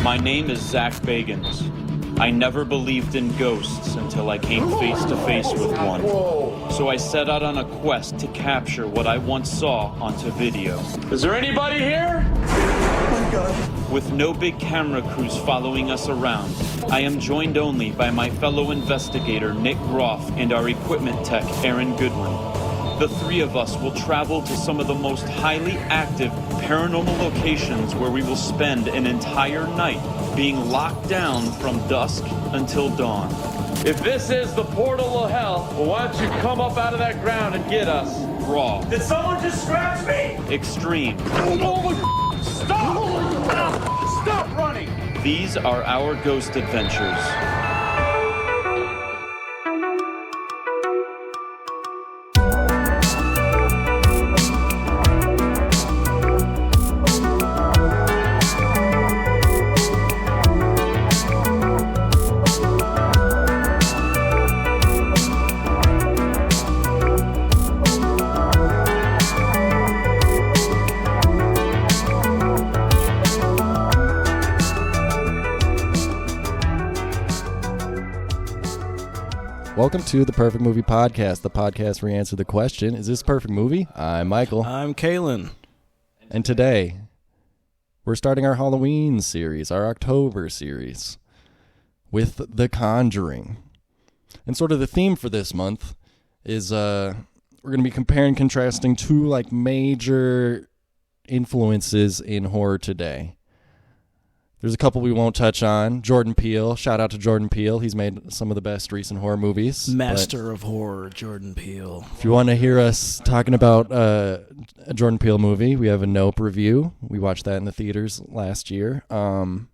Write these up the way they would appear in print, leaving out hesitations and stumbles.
My name is Zach Bagans. I never believed in ghosts until I came face to face with one. So I set out on a quest to capture what I once saw onto video. Is there anybody here? Oh my God. With no big camera crews following us around, I am joined only by my fellow investigator Nick Groff and our equipment tech Aaron Goodwin. The three of us will travel to some of the most highly active paranormal locations where we will spend an entire night being locked down from dusk until dawn. If this is the portal of hell, well, why don't you come up out of that ground and get us? Raw. Did someone just scratch me? Extreme. Stop! Stop running! These are our ghost adventures. Welcome to the Perfect Movie Podcast, the podcast where we answer the question, is this a perfect movie? I'm Michael. I'm Kalen. And today, we're starting our Halloween series, our October series, with The Conjuring. And sort of the theme for this month is we're going to be comparing and contrasting two major influences in horror today. There's a couple we won't touch on. Jordan Peele. Shout out to Jordan Peele. He's made some of the best recent horror movies. Master of horror, Jordan Peele. If you want to hear us talking about a Jordan Peele movie, we have a Nope review. We watched that in the theaters last year. And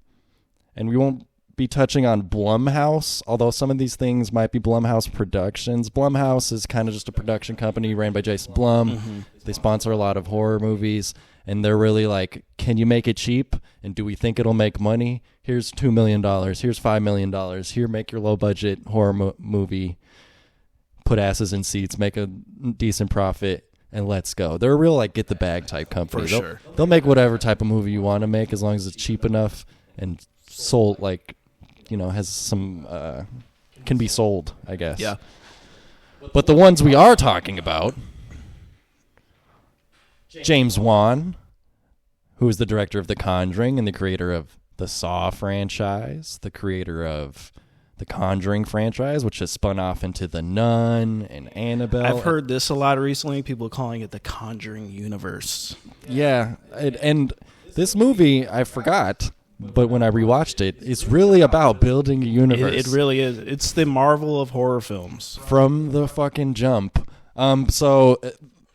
we won't be touching on Blumhouse, although some of these things might be Blumhouse Productions. Blumhouse is kind of just a production company ran by Jason Blum. Mm-hmm. They sponsor a lot of horror movies. And they're really like, can you make it cheap? And do we think it'll make money? Here's $2 million. Here's $5 million. Here, make your low-budget horror movie. Put asses in seats. Make a decent profit. And let's go. They're a real, get-the-bag type company. For sure. They'll make whatever type of movie you want to make as long as it's cheap enough and sold, has some, can be sold, I guess. Yeah. But the ones we are talking about... James Wan, who is the director of The Conjuring and the creator of the Saw franchise, the creator of the Conjuring franchise, which has spun off into The Nun and Annabelle. I've heard this a lot recently, people calling it the Conjuring universe. Yeah, and this movie, I forgot, but when I rewatched it, it's really about building a universe. It really is. It's the Marvel of horror films. From the fucking jump.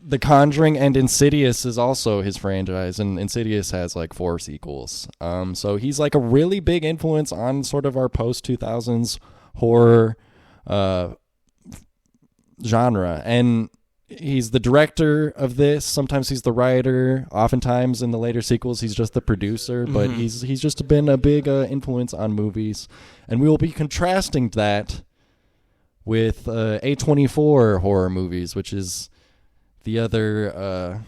The Conjuring and Insidious is also his franchise, and Insidious has 4 sequels. So he's a really big influence on sort of our post-2000s horror genre. And he's the director of this. Sometimes he's the writer. Oftentimes in the later sequels, he's just the producer. But he's just been a big influence on movies. And we will be contrasting that with A24 horror movies, which is... the other,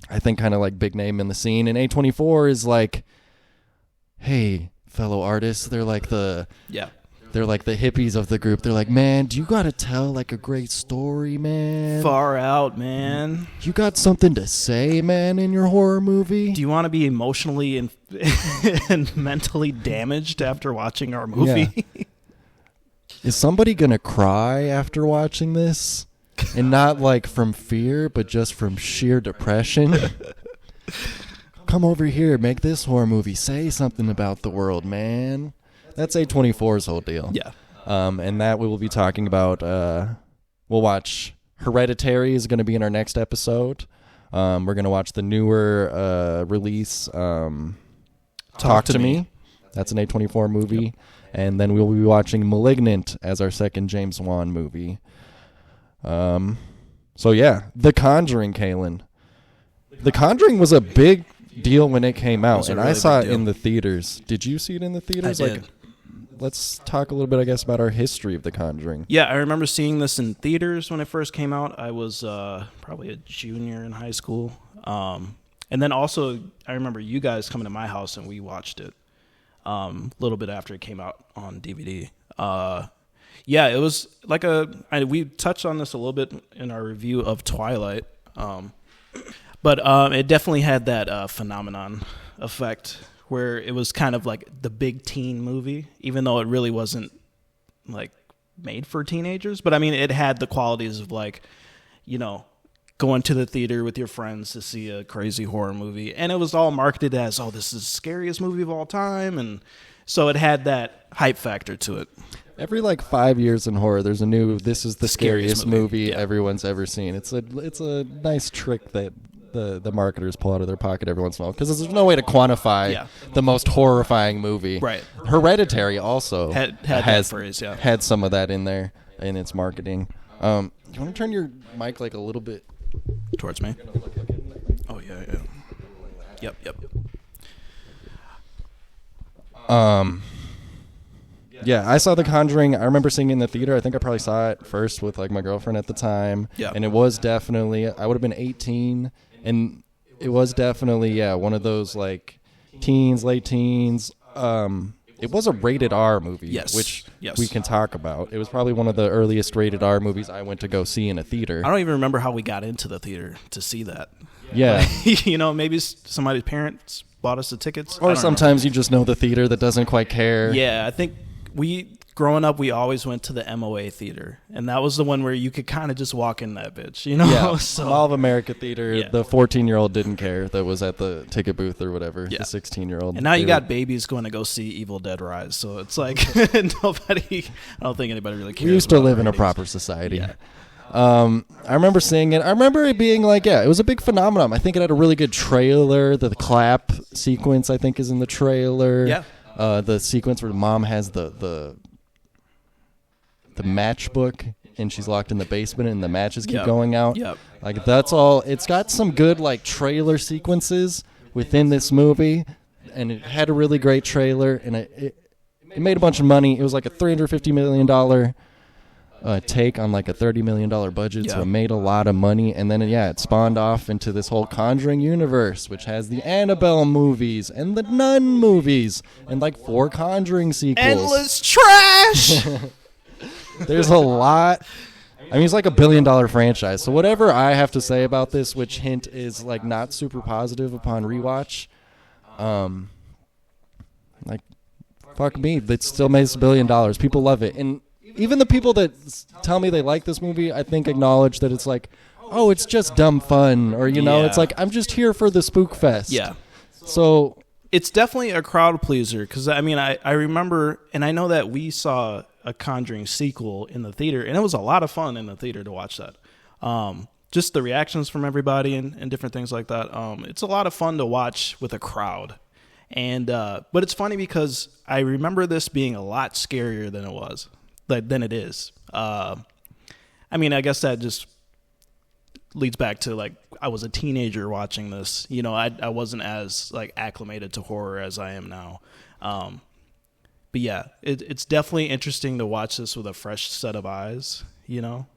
I think, kind of big name in the scene. And A24 is hey, fellow artists, they're they're the hippies of the group. They're man, do you got to tell a great story, man? Far out, man. You got something to say, man, in your horror movie? Do you want to be emotionally and mentally damaged after watching our movie? Yeah. Is somebody going to cry after watching this? And not from fear, but just from sheer depression. Come over here, make this horror movie. Say something about the world, man. That's A24's whole deal. Yeah. And that we will be talking about. We'll watch Hereditary is going to be in our next episode. We're going to watch the newer release, Talk to Me. That's an A24 movie. Yep. And then we'll be watching Malignant as our second James Wan movie. So yeah, The Conjuring, Kalen. The Conjuring was a big deal when it came out, and really I saw it in the theaters. Did you see it in the theaters? I did. Let's talk a little bit, I guess, about our history of The Conjuring. Yeah, I remember seeing this in theaters when it first came out. I was probably a junior in high school. And then also, I remember you guys coming to my house and we watched it. a little bit after it came out on DVD. Yeah, it was like we touched on this a little bit in our review of Twilight, but it definitely had that phenomenon effect where it was kind of like the big teen movie, even though it really wasn't like made for teenagers. But I mean, it had the qualities of like, you know, going to the theater with your friends to see a crazy horror movie, and it was all marketed as, oh, this is the scariest movie of all time, and so it had that hype factor to it. Every like 5 years in horror, there's a new "this is the scariest movie everyone's ever seen." It's a nice trick that the marketers pull out of their pocket every once in a while, because there's no way to quantify the most horrifying movie. Right. Hereditary also had that phrase, had some of that in there in its marketing. You want to turn your mic like a little bit towards me? Oh yeah. Yep. Yeah, I saw The Conjuring. I remember seeing it in the theater. I think I probably saw it first with like my girlfriend at the time. Yeah. And it was definitely, I would have been 18, and it was definitely, one of those like teens, late teens. It was a rated R movie, which we can talk about. It was probably one of the earliest rated R movies I went to go see in a theater. I don't even remember how we got into the theater to see that. Yeah. You know, maybe somebody's parents bought us the tickets. Or sometimes you just know the theater that doesn't quite care. Yeah, I think growing up, we always went to the MOA theater, and that was the one where you could kind of just walk in that bitch, you know? Yeah, So, Mall of America theater, the 14-year-old didn't care that was at the ticket booth or whatever, the 16-year-old. And now you got babies going to go see Evil Dead Rise, so it's like nobody, I don't think anybody really cares. We used to live in a proper society. Yeah. I remember seeing it. I remember it being like, it was a big phenomenon. I think it had a really good trailer. The clap sequence, I think, is in the trailer. Yeah. The sequence where mom has the matchbook and she's locked in the basement and the matches keep going out. Yep. Like, that's all. It's got some good like trailer sequences within this movie, and it had a really great trailer, and it made a bunch of money. It was like a $350 million take on like a $30 million budget, so it made a lot of money. And then it spawned off into this whole Conjuring universe, which has the Annabelle movies and the Nun movies and like 4 Conjuring sequels. Endless trash. There's a lot. I mean, it's like $1 billion franchise. So whatever I have to say about this, which hint is like not super positive upon rewatch, like, fuck me, it still makes $1 billion. People love it. And even the people that tell me they like this movie, I think acknowledge that it's like, oh, it's just dumb fun, or it's like, I'm just here for the spook fest. Yeah. So it's definitely a crowd pleaser, because I mean, I remember, and I know that we saw a Conjuring sequel in the theater, and it was a lot of fun in the theater to watch that. Just the reactions from everybody and different things like that. It's a lot of fun to watch with a crowd. And but it's funny because I remember this being a lot scarier than it is. I mean, I guess that just leads back to like, I was a teenager watching this. You know, I wasn't as like acclimated to horror as I am now. But yeah, it's definitely interesting to watch this with a fresh set of eyes, you know?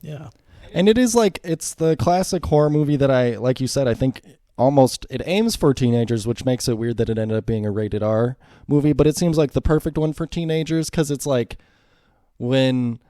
Yeah. And it is like, it's the classic horror movie that like you said, I think almost it aims for teenagers, which makes it weird that it ended up being a rated R movie, but it seems like the perfect one for teenagers, because it's like when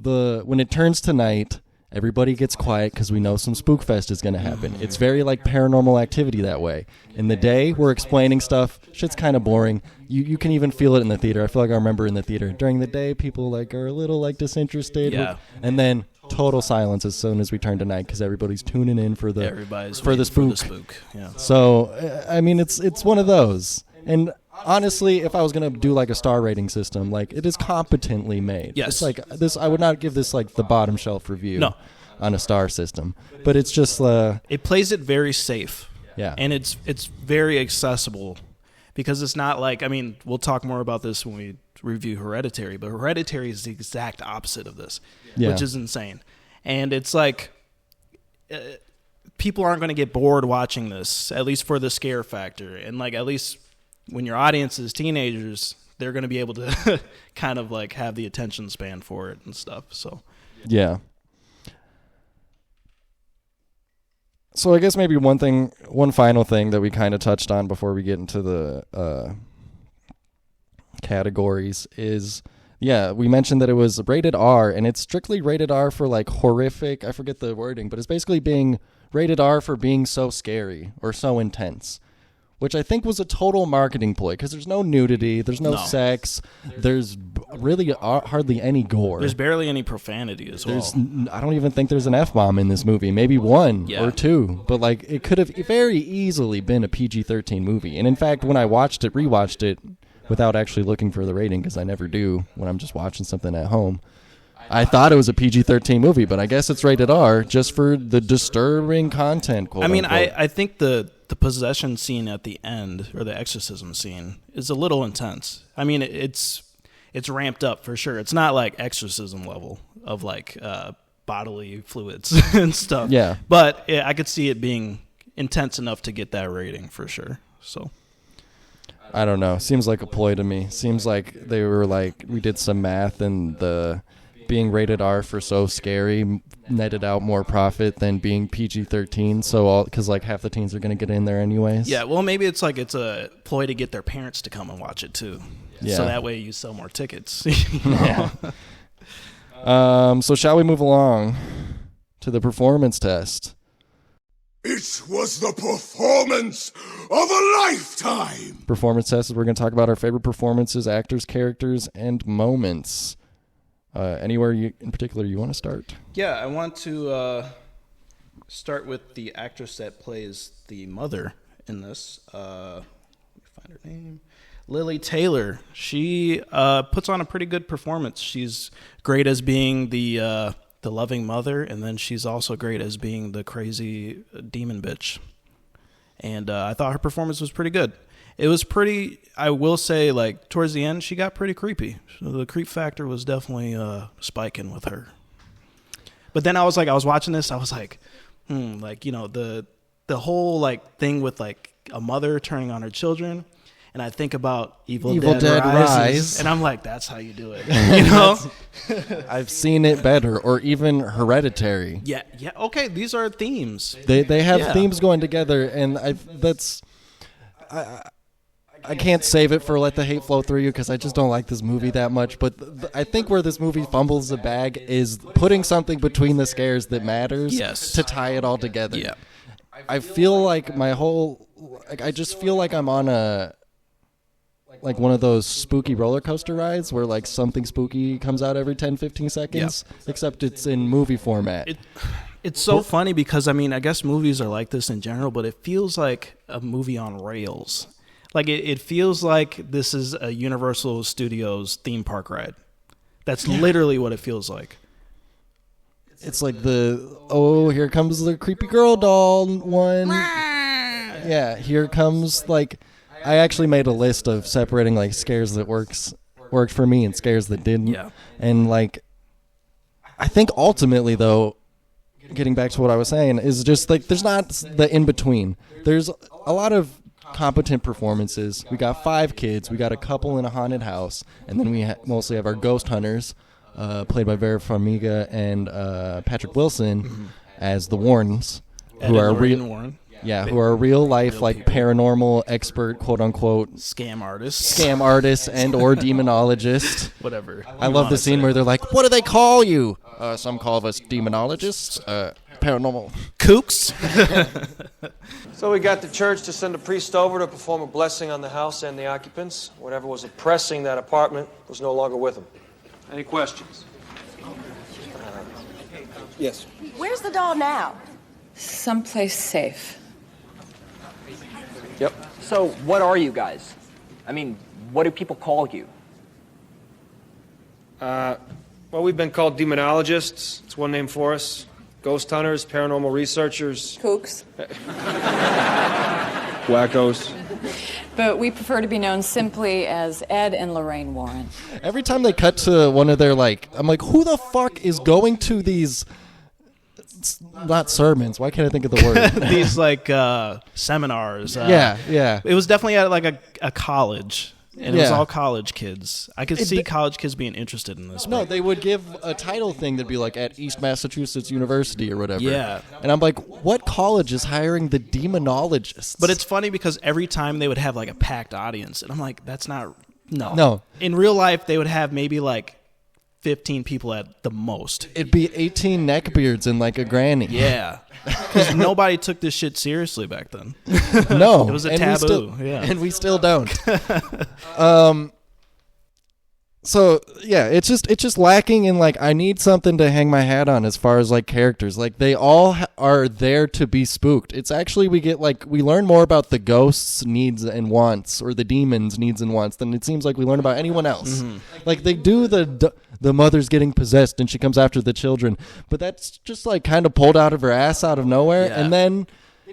it turns to night, everybody gets quiet because we know some spook fest is going to happen. It's very like Paranormal Activity that way. In the day, we're explaining stuff. Shit's kind of boring. You can even feel it in the theater. I feel like I remember in the theater. During the day, people like are a little like disinterested. Yeah. And then total silence as soon as we turn to night, because everybody's tuning in for the spook. Yeah. So I mean, it's one of those. And honestly, if I was gonna do like a star rating system, like, it is competently made. Yes. It's like this. I would not give this like the bottom shelf review. No. On a star system, but it's just it plays it very safe. Yeah. And it's very accessible, because it's not like, I mean, we'll talk more about this when we review Hereditary, but Hereditary is the exact opposite of this, which is insane. And it's like, people aren't going to get bored watching this, at least for the scare factor. And like, at least when your audience is teenagers, they're going to be able to kind of like have the attention span for it and stuff. So yeah. So I guess maybe one final thing that we kind of touched on before we get into the categories is, yeah, we mentioned that it was rated R, and it's strictly rated R for like horrific. I forget the wording, but it's basically being rated R for being so scary or so intense, which I think was a total marketing ploy because there's no nudity, there's no sex, there's really hardly any gore. There's barely any profanity as well. I don't even think there's an F-bomb in this movie, maybe one or two, but like it could have very easily been a PG-13 movie. And in fact, when I rewatched it without actually looking for the rating, because I never do when I'm just watching something at home, I thought it was a PG-13 movie, but I guess it's rated R just for the disturbing content. I mean, I think the possession scene at the end, or the exorcism scene, is a little intense. I mean, it's ramped up for sure. It's not like exorcism level of like bodily fluids and stuff. Yeah. But I could see it being intense enough to get that rating for sure. So I don't know. Seems like a ploy to me. Seems like they were like, we did some math and the being rated R for so scary netted out more profit than being PG-13. So because like half the teens are going to get in there anyways. Yeah, well, maybe it's a ploy to get their parents to come and watch it too. Yeah. So that way you sell more tickets. Yeah. So shall we move along to the performance test? It was the performance of a lifetime! Performance test is we're going to talk about our favorite performances, actors, characters, and moments. Anywhere in particular you want to start? Yeah, I want to start with the actress that plays the mother in this. Let me find her name. Lily Taylor. She puts on a pretty good performance. She's great as being the loving mother, and then she's also great as being the crazy demon bitch. And I thought her performance was pretty good. It was pretty, I will say, like, towards the end, she got pretty creepy. So the creep factor was definitely spiking with her. But then I was watching this, I was like, like, you know, the whole, like, thing with, like, a mother turning on her children. And I think about Evil Dead Rise. And I'm like, that's how you do it. You know? I've seen it better, or even Hereditary. Yeah. Okay, these are themes. They have themes going together, and I can't save it for Let the Hate Flow Through You because I just don't like this movie that much. But I think where this movie fumbles the bag is putting something between the scares that matters to tie it all together. Yeah. I feel like I just feel like I'm on like one of those spooky roller coaster rides where like something spooky comes out every 10-15 seconds, except it's in movie format. It's so funny because, I mean, I guess movies are like this in general, but it feels like a movie on rails. Like, it feels like this is a Universal Studios theme park ride. That's literally what it feels like. It's like here comes the creepy girl doll one. Yeah, here comes, like, I actually made a list of separating, like, scares that worked for me and scares that didn't. Yeah. And, like, I think ultimately, though, getting back to what I was saying, is just, like, there's not the in-between. There's a lot of competent performances. We got 5 kids. We got a couple in a haunted house. And then we mostly have our ghost hunters, played by Vera Farmiga and Patrick Wilson, as the Warrens, who are Warren. Yeah, who are real life, like, paranormal expert, quote unquote, scam artists and or demonologist. Whatever. I love the scene where they're like, "What do they call you?" Some call us demonologists, paranormal kooks. So we got the church to send a priest over to perform a blessing on the house and the occupants. Whatever was oppressing that apartment was no longer with them. Any questions? Yes. Where's the doll now? Someplace safe. Yep. So, what are you guys? I mean, what do people call you? Well, we've been called demonologists. It's one name for us. Ghost hunters, paranormal researchers. Kooks. Wackos. But we prefer to be known simply as Ed and Lorraine Warren. Every time they cut to one of their, like, I'm like, who the fuck is going to these, not sermons, why can't I think of the word? These, like, seminars. Yeah. It was definitely at, like, a college. And it was all college kids. I could see college kids being interested in this. No, they would give a title thing that'd be like at East Massachusetts University or whatever. Yeah. And I'm like, what college is hiring the demonologists? But it's funny because every time they would have like a packed audience. And I'm like, that's not No. In real life, they would have maybe like 15 people at the most. It'd be 18 neckbeards and like a granny. Yeah. Because nobody took this shit seriously back then. No. It was a and taboo. And we still don't. So yeah, it's just lacking in like, I need something to hang my hat on as far as like characters. Like they all are there to be spooked. It's actually, we learn more about the ghosts' needs and wants, or the demons' needs and wants, than it seems like we learn about anyone else. Mm-hmm. Like they do the mother's getting possessed and she comes after the children, but that's just like kind of pulled out of her ass out of nowhere. Yeah. And then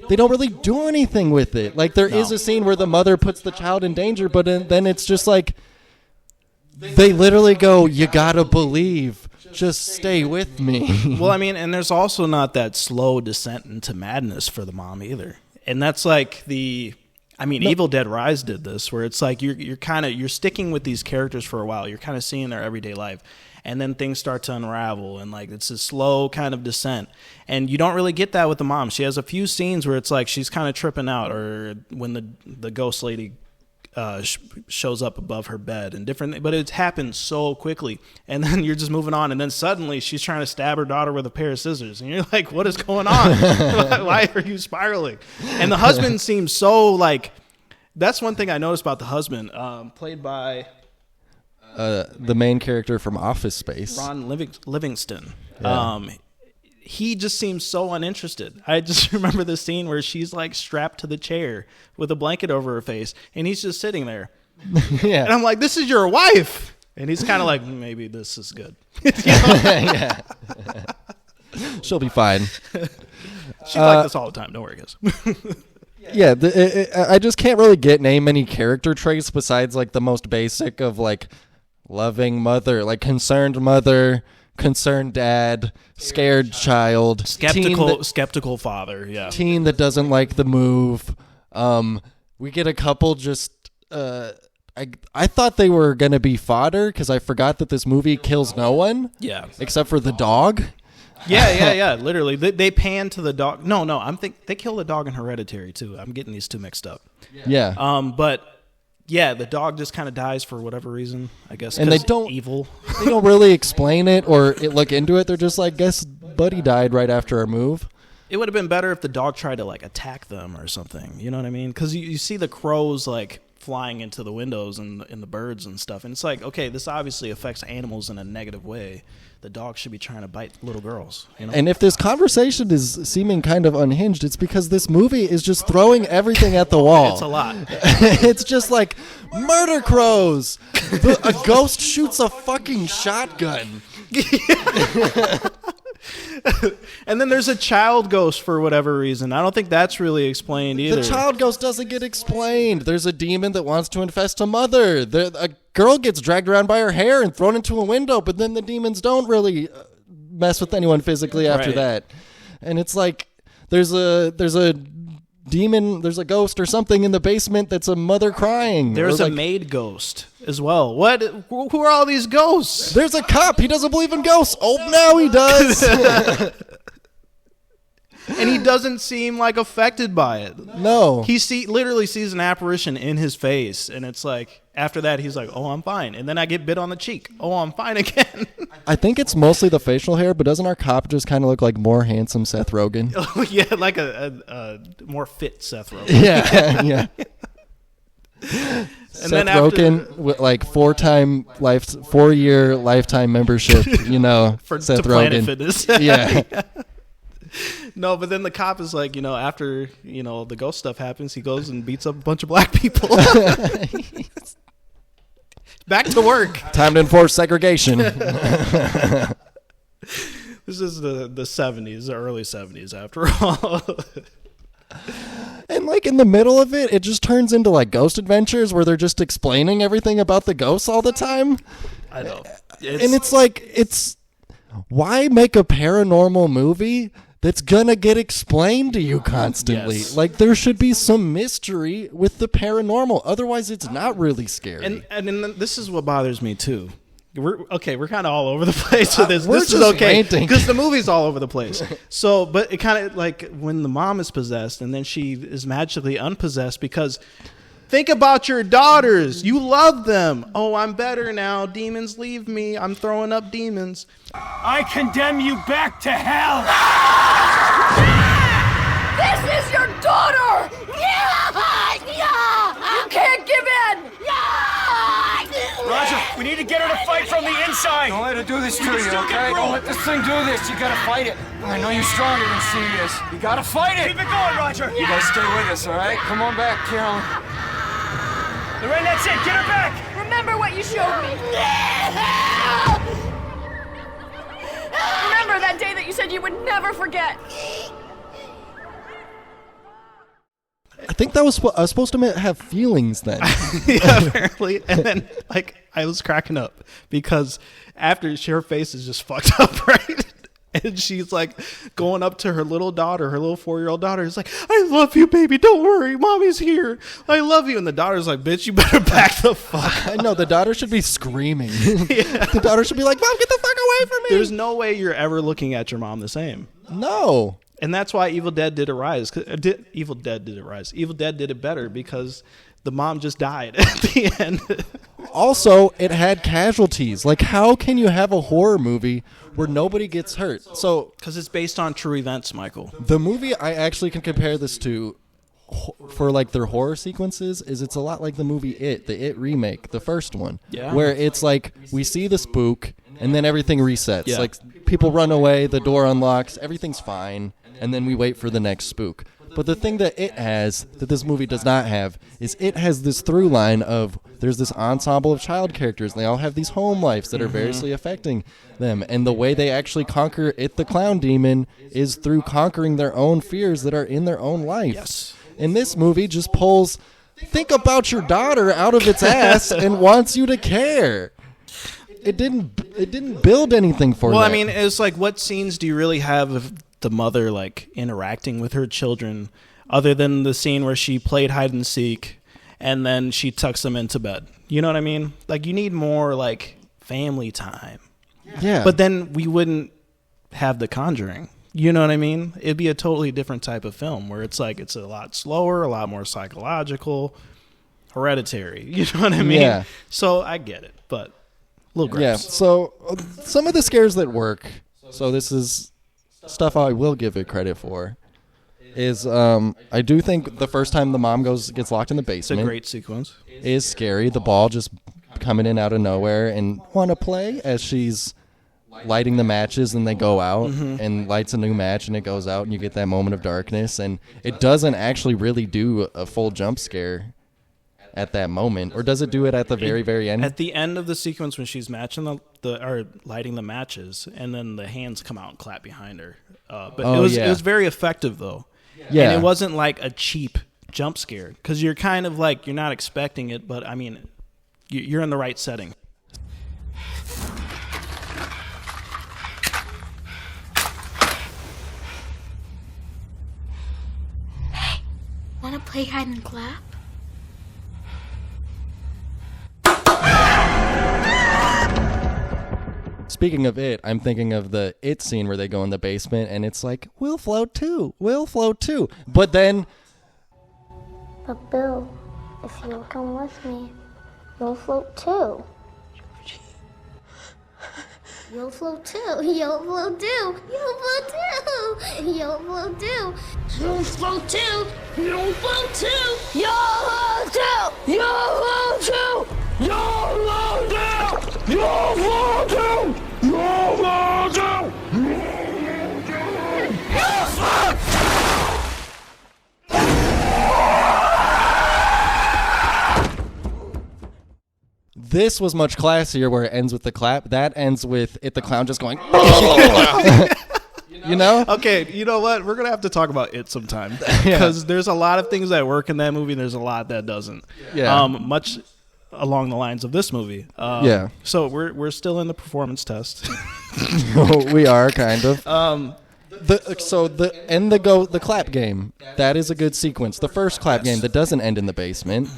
they don't really do anything with it. Like there is a scene where the mother puts the child in danger, but then it's just like, they literally go, you gotta believe, just stay with me. Well, I mean, and there's also not that slow descent into madness for the mom either. And that's like Evil Dead Rise did this, where it's like you're sticking with these characters for a while. You're kind of seeing their everyday life. And then things start to unravel, and like it's a slow kind of descent. And you don't really get that with the mom. She has a few scenes where it's like she's kind of tripping out, or when the ghost lady shows up above her bed and different, but it happens so quickly, and then you're just moving on, and then suddenly she's trying to stab her daughter with a pair of scissors, and you're like, what is going on? Why are you spiraling? And the husband seems so like, that's one thing I noticed about the husband, played by the main character from Office Space, Ron Livingston. Yeah. He just seems so uninterested. I just remember the scene where she's like strapped to the chair with a blanket over her face, and he's just sitting there. Yeah. And I'm like, this is your wife. And he's kind of like, maybe this is good. Yeah. She'll be fine. She's like this all the time. Don't worry, guys. Yeah, I just can't really name any character traits besides like the most basic of like loving mother, like concerned mother, concerned dad, scared child, skeptical father, yeah, teen that doesn't like the move. We get a couple just I thought they were gonna be fodder because I forgot that this movie kills no one, except for the dog. Yeah. Literally, they pan to the dog. No, they kill the dog in Hereditary too. I'm getting these two mixed up. Yeah. But yeah, the dog just kind of dies for whatever reason, I guess. And they don't evil. They don't really explain it or look into it. They're just like, guess Buddy died right after our move. It would have been better if the dog tried to like attack them or something. You know what I mean? Because you see the crows like flying into the windows and the birds and stuff, and it's like, okay, this obviously affects animals in a negative way. The dog should be trying to bite little girls, you know? And if this conversation is seeming kind of unhinged, it's because this movie is just throwing everything at the wall. It's a lot. It's just like, murder crows. A ghost shoots a fucking shotgun. And then there's a child ghost for whatever reason. I don't think that's really explained either. The child ghost doesn't get explained. There's a demon that wants to infest a mother. A girl gets dragged around by her hair and thrown into a window, but then the demons don't really mess with anyone physically after that. And it's like there's a demon, there's a ghost or something in the basement that's a mother crying. There's a maid ghost as well. What? Who are all these ghosts? There's a cop. He doesn't believe in ghosts. Oh, now he does. And he doesn't seem like affected by it. No. He literally sees an apparition in his face, and it's like, after that, he's like, oh, I'm fine. And then I get bit on the cheek. Oh, I'm fine again. I think it's mostly the facial hair, but doesn't our cop just kind of look like more handsome Seth Rogen? Oh, yeah, like a more fit Seth Rogen. Yeah. Seth Rogen with like 4-year lifetime membership, you know, for Seth to Rogen. Planet Fitness. Yeah. No, but then the cop is like, after, the ghost stuff happens, he goes and beats up a bunch of black people. Back to work. Time to enforce segregation. This is the 70s, the early 70s, after all. And like in the middle of it, it just turns into like Ghost Adventures where they're just explaining everything about the ghosts all the time. I know. And it's like, why make a paranormal movie that's gonna get explained to you constantly? Yes. Like there should be some mystery with the paranormal. Otherwise, it's not really scary. And then this is what bothers me too. We're kind of all over the place with this. We're This is just okay ranting. because the movie's all over the place. So, but it kind of like when the mom is possessed and then she is magically unpossessed because Think about your daughters. You love them. Oh, I'm better now. Demons leave me. I'm throwing up demons. I condemn you back to hell! This is your daughter! You can't give in! Roger, we need to get her to fight from the inside! Don't let her do this to you, still get okay? through. Don't let this thing do this. You gotta fight it. I know you're stronger than she is. You gotta fight it. Keep it going, Roger! You gotta stay with us, all right? Come on back, Carolyn. Lorraine, that's it! Get her back! Remember what you showed me. Remember that day that you said you would never forget. I think that was I was supposed to have feelings then. Yeah, apparently. And then, like, I was cracking up because after her face is just fucked up, right? And she's like going up to her little daughter, her little 4-year-old daughter. Is like, I love you, baby. Don't worry. Mommy's here. I love you. And the daughter's like, bitch, you better back the fuck up. No, the daughter should be screaming. The daughter should be like, Mom, get the fuck away from me. There's no way you're ever looking at your mom the same. No. And that's why Evil Dead did it rise. Evil Dead did it rise. Evil Dead did it better because the mom just died at the end. Also, it had casualties. Like, how can you have a horror movie where nobody gets hurt? So, Because it's based on true events, Michael. the movie I actually can compare this to for like their horror sequences is it's a lot like the movie the It remake, the first one. Yeah. Where it's like we see the spook and then everything resets. Yeah. Like people run away, the door unlocks, everything's fine, and then we wait for the next spook. But the thing that it has, that this movie does not have, is it has this through line of there's this ensemble of child characters, and they all have these home lives that are variously affecting them. And the way they actually conquer It the Clown Demon is through conquering their own fears that are in their own life. Yes. And this movie just pulls, think about your daughter out of its ass and wants you to care. It didn't build anything for Well, that. I mean, it's like, what scenes do you really have of the mother like interacting with her children other than the scene where she played hide and seek and then she tucks them into bed? You know what I mean? Like, you need more like family time. Yeah. But then we wouldn't have The Conjuring. You know what I mean? It'd be a totally different type of film where it's like it's a lot slower, a lot more psychological, Hereditary. You know what I mean? Yeah. So I get it, but little gross. Yeah, so some of the scares that work, so this is stuff I will give it credit for, is I do think the first time the mom gets locked in the It's a basement great sequence. is scary. The ball just coming in out of nowhere and want to play as she's lighting the matches and they go out and lights a new match and it goes out and you get that moment of darkness and it doesn't actually really do a full jump scare at that moment, or does it do it at the very, very end? At the end of the sequence when she's matching or lighting the matches, and then the hands come out and clap behind her. But it was very effective though. Yeah, and it wasn't like a cheap jump scare because you're kind of like you're not expecting it, but I mean, you're in the right setting. Hey, wanna play hide and clap? Speaking of it, I'm thinking of the It scene where they go in the basement and it's like, we'll float too. But then... But Bill, if you'll come with me, you'll float too. You'll float too. You'll float too. You'll float too. You'll float too. You'll float too. You'll float too. You'll float too. You'll float too. You'll float too. You'll float too. You'll float too. You'll float. This was much classier where it ends with the clap. That ends with It the Clown just going... You know? Okay, you know what? We're going to have to talk about it sometime. Because there's a lot of things that work in that movie and there's a lot that doesn't. Yeah. Much along the lines of this movie. Yeah. So we're still in the performance test. We are, kind of. The clap game, that is a good sequence. The first clap game that doesn't end in the basement,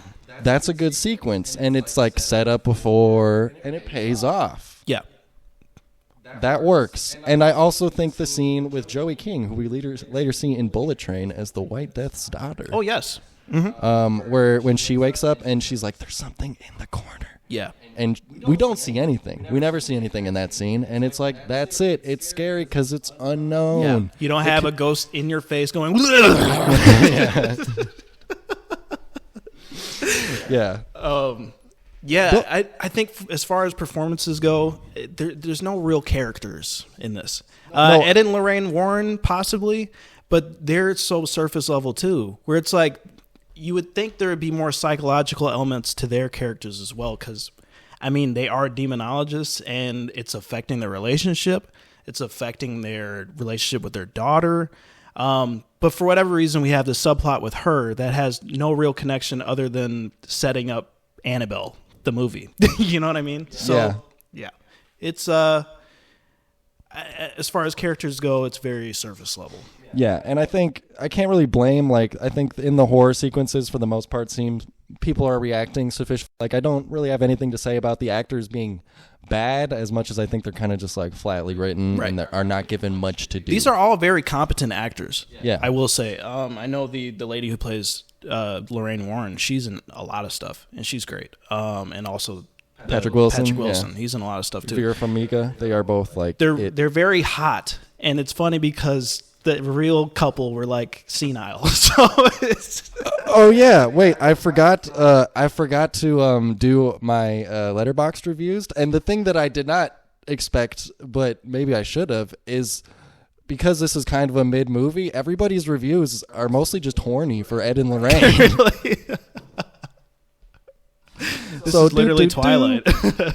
that's a good sequence. And it's like set up before, and it pays off. Yeah. That works. And I also think the scene with Joey King, who we later see in Bullet Train as the White Death's daughter. Oh, yes. where when she wakes up and she's like, "There's something in the corner." Yeah. And we don't see anything. We never see anything in that scene. And it's like, that's it. It's scary because it's unknown. Yeah. You don't have a ghost in your face going. Yeah. Yeah. I think as far as performances go, there's no real characters in this. No. Ed and Lorraine Warren, possibly, but they're so surface level too, where it's like you would think there would be more psychological elements to their characters as well, because, I mean, they are demonologists, and it's affecting their relationship. It's affecting their relationship with their daughter. But for whatever reason, we have this subplot with her that has no real connection other than setting up Annabelle, the movie. You know what I mean? So, yeah. It's, as far as characters go, it's very surface level. Yeah, and I think I can't really blame, like, I think in the horror sequences, for the most part, seems people are reacting sufficient. Like, I don't really have anything to say about the actors being bad, as much as I think they're kind of just, like, flatly written and they are not given much to do. These are all very competent actors. Yeah. I will say. I know the lady who plays Lorraine Warren, she's in a lot of stuff, and she's great. And also Patrick Wilson. Yeah. He's in a lot of stuff, too. Vera Farmiga, they are both, like... They're very hot, and it's funny because the real couple were, like, senile. So it's... Oh yeah, wait, I forgot to do my Letterboxd reviews, and the thing that I did not expect, but maybe I should have, is because this is kind of a mid movie, everybody's reviews are mostly just horny for Ed and Lorraine. Really? This is literally Twilight.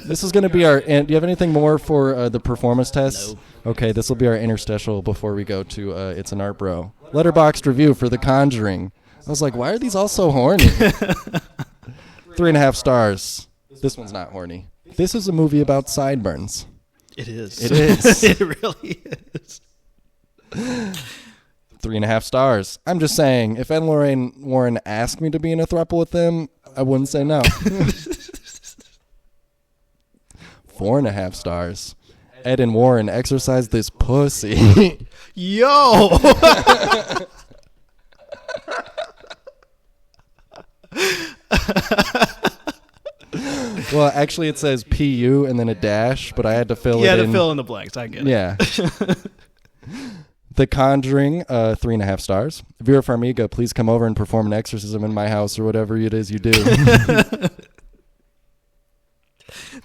This is going to be our... And do you have anything more for the performance test? No. Okay, this will be our interstitial before we go to It's an Art Bro. Letterboxd review for The Conjuring. I was like, why are these all so horny? 3.5 stars. This one's not horny. This is a movie about sideburns. It is. It is. It really is. 3.5 stars. I'm just saying, if Ed and Lorraine Warren asked me to be in a throuple with them, I wouldn't say no. 4.5 stars. Ed and Warren exercise this pussy. Yo! Well, actually, it says PU and then a dash, but I had to fill it in. You had to fill in the blanks. I get it. Yeah. The Conjuring, 3.5 stars. Vera Farmiga, please come over and perform an exorcism in my house or whatever it is you do.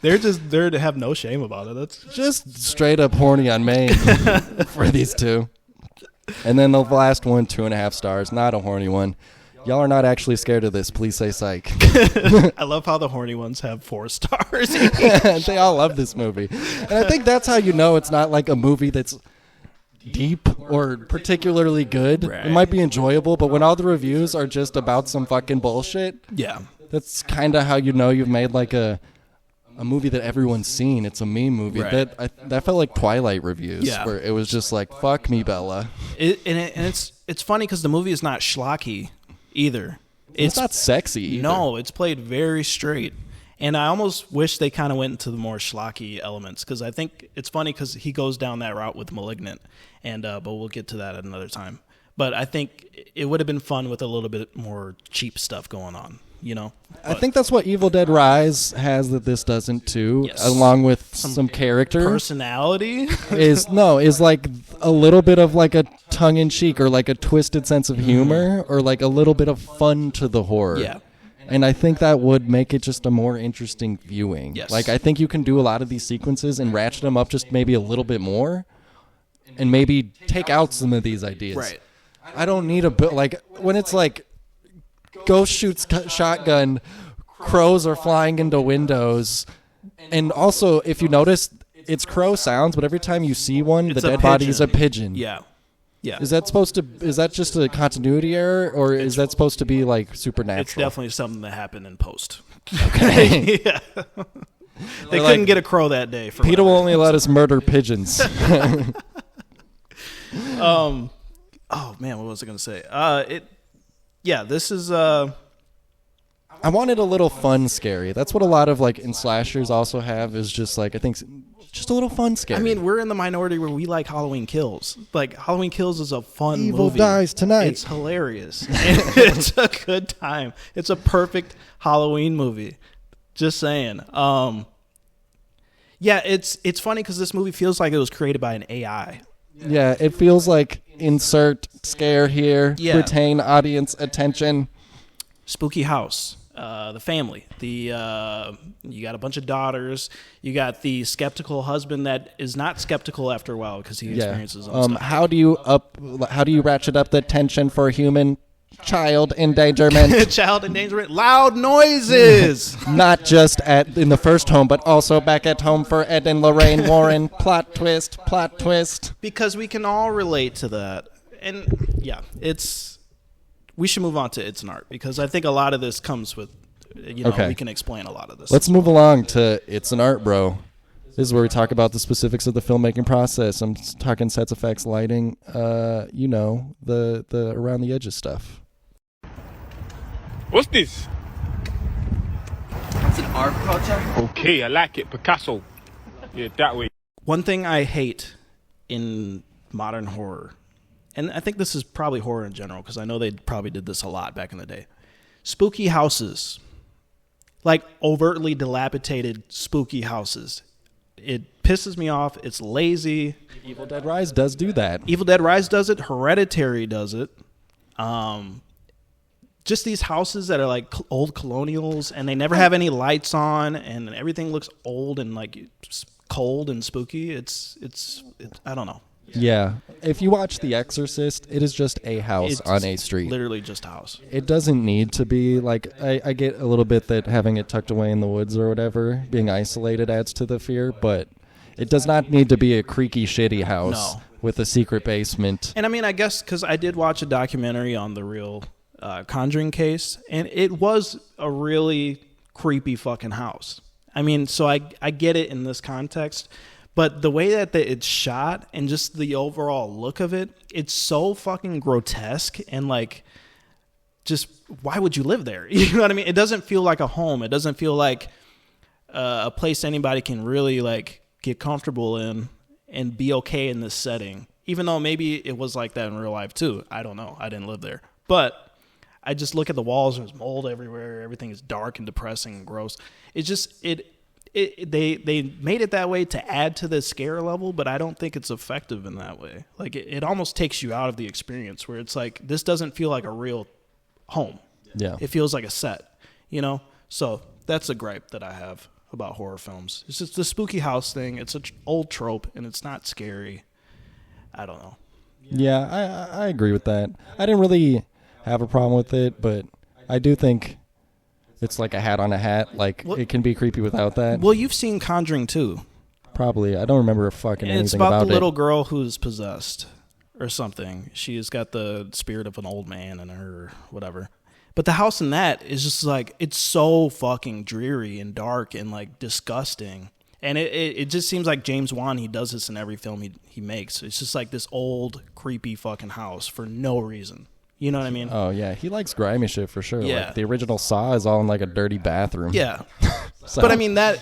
They're just there to have no shame about it. That's just straight up horny on Maine for these two. And then the last one, 2.5 stars. Not a horny one. Y'all are not actually scared of this. Please say psych. I love how the horny ones have 4 stars. They all love this movie. And I think that's how you know it's not like a movie that's deep or particularly good. Right. It might be enjoyable, but when all the reviews are just about some fucking bullshit, yeah, that's kind of how you know you've made like a movie that everyone's seen. It's a meme movie. Right. That felt like Twilight reviews, yeah, where it was just like, fuck me, Bella. It's funny because the movie is not schlocky either. It's not sexy either. No, it's played very straight. And I almost wish they kind of went into the more schlocky elements, because I think it's funny because he goes down that route with Malignant, and but we'll get to that at another time. But I think it would have been fun with a little bit more cheap stuff going on, you know? I think that's what Evil Dead Rise has that this doesn't too, yes, along with some character. Personality? is like a little bit of like a tongue-in-cheek or like a twisted sense of humor or like a little bit of fun to the horror. Yeah. And I think that would make it just a more interesting viewing. Yes. Like, I think you can do a lot of these sequences and ratchet them up just maybe a little bit more and maybe take out some of these ideas. Right. I don't need like, when it's like ghost shoots shotgun, crows are flying into windows. And also, if you notice, it's crow sounds, but every time you see one, the dead body is a pigeon. Yeah. Yeah. Is that just a continuity error, or is that supposed to be like supernatural? It's definitely something that happened in post. Okay. Yeah. They couldn't get a crow that day. PETA will only let us murder pigeons. Oh man, what was I going to say? This is. I I wanted a little fun scary. That's what a lot of like in slashers also have, is just like, I think just a little fun scary. I mean, we're in the minority where we like Halloween Kills. Like, Halloween Kills is a fun Evil movie. dies tonight. It's hilarious. It's a good time. It's a perfect Halloween movie. Just saying. Yeah, it's funny because this movie feels like it was created by an AI. Yeah, it feels like insert scare here, Yeah. retain audience attention. Spooky house, the family, you got a bunch of daughters, you got the skeptical husband that is not skeptical after a while because he experiences his own stuff. How do you ratchet up the tension for human child endangerment? Child endangerment, loud noises. Not just in the first home, but also back at home for Ed and Lorraine Warren. Plot twist. Because we can all relate to that. And yeah, we should move on to It's an Art, because I think a lot of this comes with, Okay. we can explain a lot of this. Let's move along to It's an Art, bro. This is where we talk about the specifics of the filmmaking process. I'm talking sets, effects, lighting, the around the edges stuff. What's this? It's an art project. Okay, I like it. Picasso. Yeah, that way. One thing I hate in modern horror, and I think this is probably horror in general, because I know they probably did this a lot back in the day. Spooky houses. Like overtly dilapidated spooky houses. It pisses me off. It's lazy. Evil Dead Rise does do that. Evil Dead Rise does it. Hereditary does it. Just these houses that are like old colonials, and they never have any lights on, and everything looks old and like cold and spooky. It's I don't know. Yeah. If you watch The Exorcist, it is just a house on a street. Literally just a house. It doesn't need to be like, I get a little bit that having it tucked away in the woods or whatever, being isolated adds to the fear, but it does not need to be a creaky, shitty house with a secret basement. And I mean, I guess because I did watch a documentary on the real Conjuring case, and it was a really creepy fucking house. I mean, so I get it in this context. But the way that it's shot and just the overall look of it, it's so fucking grotesque and like, just why would you live there? You know what I mean? It doesn't feel like a home. It doesn't feel like a place anybody can really like get comfortable in and be okay in this setting. Even though maybe it was like that in real life too. I don't know. I didn't live there. But I just look at the walls and there's mold everywhere. Everything is dark and depressing and gross. It's just they made it that way to add to the scare level, but I don't think it's effective in that way. Like it almost takes you out of the experience, where it's like, this doesn't feel like a real home. Yeah. It feels like a set, So that's a gripe that I have about horror films. It's just the spooky house thing. It's an old trope and it's not scary. I don't know. Yeah, I agree with that. I didn't really have a problem with it, but I do think it's like a hat on a hat. Like, it can be creepy without that. Well, you've seen Conjuring 2. Probably. I don't remember fucking anything about it. It's about the little girl who's possessed or something. She's got the spirit of an old man in her, whatever. But the house in that is just like, it's so fucking dreary and dark and like disgusting. And it just seems like James Wan, he does this in every film he makes. It's just like this old, creepy fucking house for no reason. You know what I mean? Oh, yeah. He likes grimy shit for sure. Yeah. Like, the original Saw is all in, like, a dirty bathroom. Yeah. So. But, I mean, that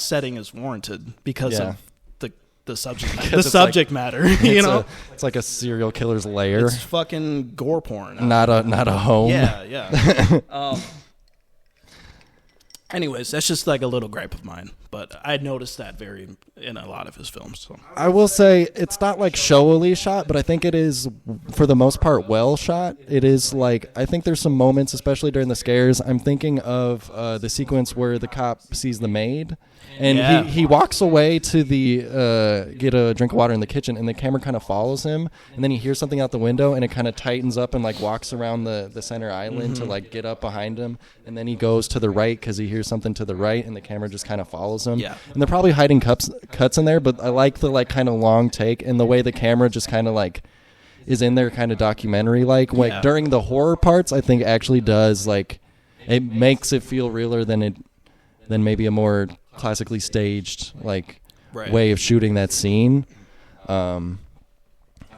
setting is warranted because of the subject matter, you know? It's like a serial killer's lair. It's fucking gore porn. Not a home. Yeah. Anyways, that's just like a little gripe of mine, but I noticed that in a lot of his films. So. I will say it's not like showily shot, but I think it is for the most part well shot. It is like, I think there's some moments, especially during the scares. I'm thinking of the sequence where the cop sees the maid, and he walks away to the get a drink of water in the kitchen, and the camera kind of follows him, and then he hears something out the window, and it kind of tightens up and like walks around the center island to like get up behind him, and then he goes to the right because he hears something to the right, and the camera just kind of follows him. Yeah. And they're probably hiding cuts in there, but I like the like kind of long take and the way the camera just kind of like is in there, kind of documentary like. Like during the horror parts, I think actually does like, it makes it feel realer than maybe a more classically staged like way of shooting that scene.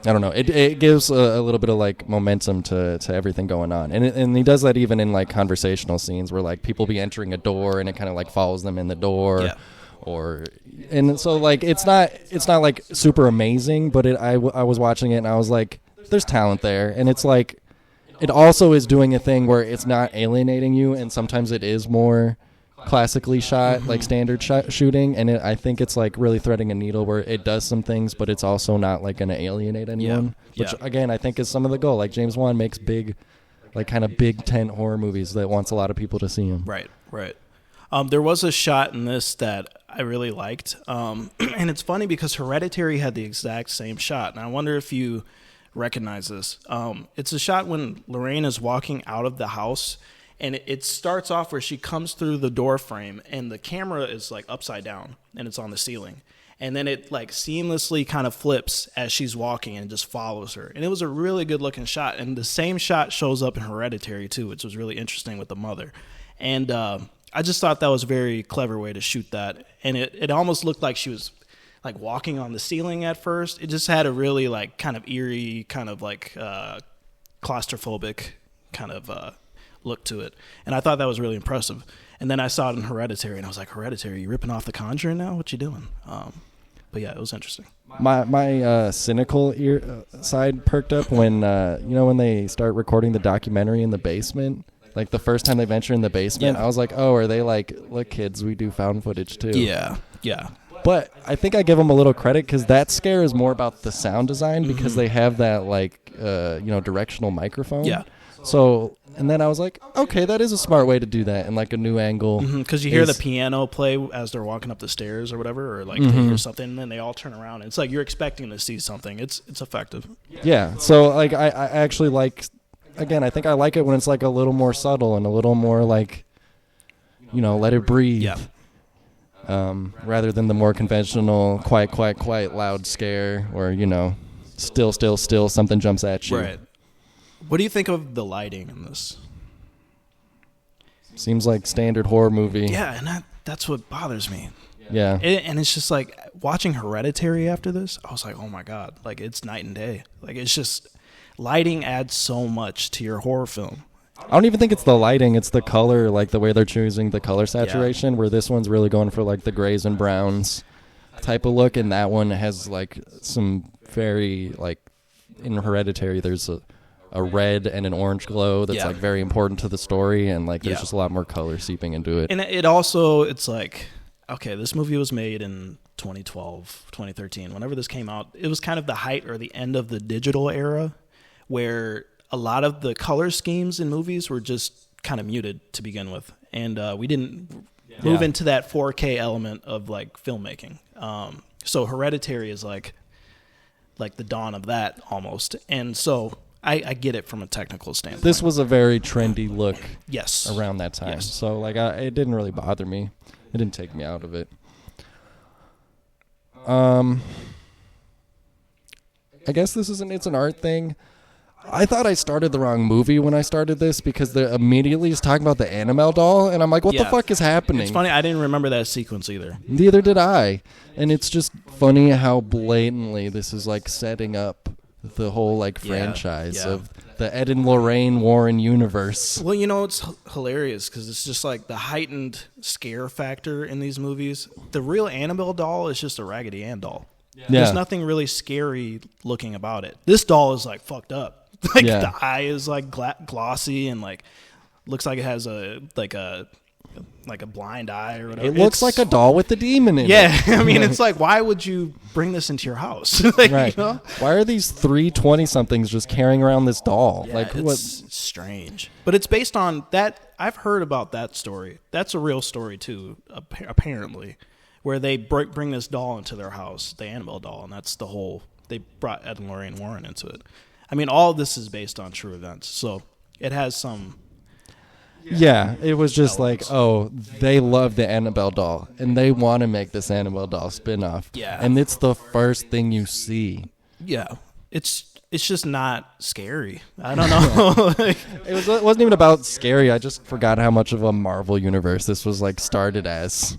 I don't know. It gives a little bit of like momentum to everything going on, and he does that even in like conversational scenes where like people be entering a door and it kind of like follows them in the door, and so like it's not like super amazing, but I was watching it and I was like, there's talent there, and it's like it also is doing a thing where it's not alienating you, and sometimes it is more classically shot, like standard shooting, and I think it's like really threading a needle where it does some things, but it's also not like going to alienate anyone, which again I think is some of the goal. Like James Wan makes big, like kind of big tent horror movies that wants a lot of people to see him. Right. There was a shot in this that I really liked, and it's funny because Hereditary had the exact same shot, and I wonder if you recognize this. It's a shot when Lorraine is walking out of the house, and it starts off where she comes through the door frame and the camera is like upside down and it's on the ceiling. And then it like seamlessly kind of flips as she's walking and just follows her. And it was a really good looking shot. And the same shot shows up in Hereditary too, which was really interesting with the mother. And I just thought that was a very clever way to shoot that. And it almost looked like she was like walking on the ceiling at first. It just had a really like kind of eerie, kind of like claustrophobic kind of look to it, and I thought that was really impressive. And then I saw it in Hereditary, and I was like, Hereditary, you ripping off The Conjuring now? What you doing? But yeah, it was interesting. My cynical side perked up when when they start recording the documentary in the basement. Like the first time they venture in the basement, I was like, oh, are they like, look, kids, we do found footage too? Yeah. But I think I give them a little credit because that scare is more about the sound design because they have that like directional microphone. Yeah. So, and then I was like, okay, that is a smart way to do that in like a new angle. Because you hear the piano play as they're walking up the stairs or whatever, or like they hear something, and then they all turn around. And it's like you're expecting to see something. It's effective. Yeah. So like I actually like, again, I think I like it when it's like a little more subtle and a little more like, let it breathe. Yeah. Rather than the more conventional, quiet, loud scare where, still, something jumps at you. Right. What do you think of the lighting in this? Seems like standard horror movie. Yeah, and that's what bothers me. Yeah. And it's just like watching Hereditary after this, I was like, oh my God, like it's night and day. Like it's just, lighting adds so much to your horror film. I don't even think it's the lighting, it's the color, like the way they're choosing the color saturation, where this one's really going for like the grays and browns type of look, and that one has like some very, like in Hereditary, there's a red and an orange glow that's like very important to the story, and like there's just a lot more color seeping into it. And it also, it's like, okay, this movie was made in 2012, 2013. Whenever this came out, it was kind of the height or the end of the digital era where a lot of the color schemes in movies were just kind of muted to begin with. And we didn't move into that 4K element of like filmmaking. So Hereditary is like the dawn of that almost. And so I get it from a technical standpoint. This was a very trendy look around that time. Yes. So like it didn't really bother me. It didn't take me out of it. I guess it's an art thing. I thought I started the wrong movie when I started this because they're immediately just talking about the Annabelle doll, and I'm like, what the fuck is happening? It's funny, I didn't remember that sequence either. Neither did I. And it's just funny how blatantly this is like setting up the whole like franchise of the Ed and Lorraine Warren universe. Well, it's hilarious because it's just like the heightened scare factor in these movies. The real Annabelle doll is just a Raggedy Ann doll. Yeah. There's nothing really scary looking about it. This doll is like fucked up. Like the eye is like glossy and like looks like it has a blind eye or whatever. It looks like a doll with a demon in it. Yeah, I mean, it's like, why would you bring this into your house? Like, right. Why are these 3 20-somethings just carrying around this doll? Yeah, like, it's strange. But it's based on that. I've heard about that story. That's a real story too, apparently, where they bring this doll into their house, the Annabelle doll, and that's the whole. They brought Ed and Lorraine Warren into it. I mean, all of this is based on true events, so it has some. Yeah, it was just like, oh, they love the Annabelle doll, and they want to make this Annabelle doll spin-off. Yeah. And it's the first thing you see. Yeah. It's just not scary. I don't know. It wasn't even about scary. I just forgot how much of a Marvel universe this was like started as.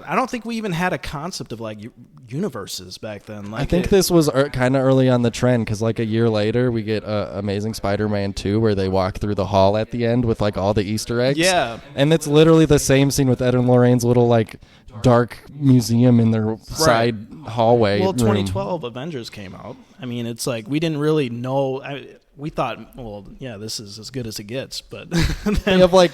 I don't think we even had a concept of like universes back then. I think this was kind of early on the trend because like a year later we get Amazing Spider-Man 2 where they walk through the hall at the end with like all the Easter eggs. Yeah. And it's literally the same scene with Ed and Lorraine's little like dark museum in their side hallway. Well, room. 2012 Avengers came out. I mean, it's like we didn't really know. We thought, well, yeah, this is as good as it gets. But then, you have like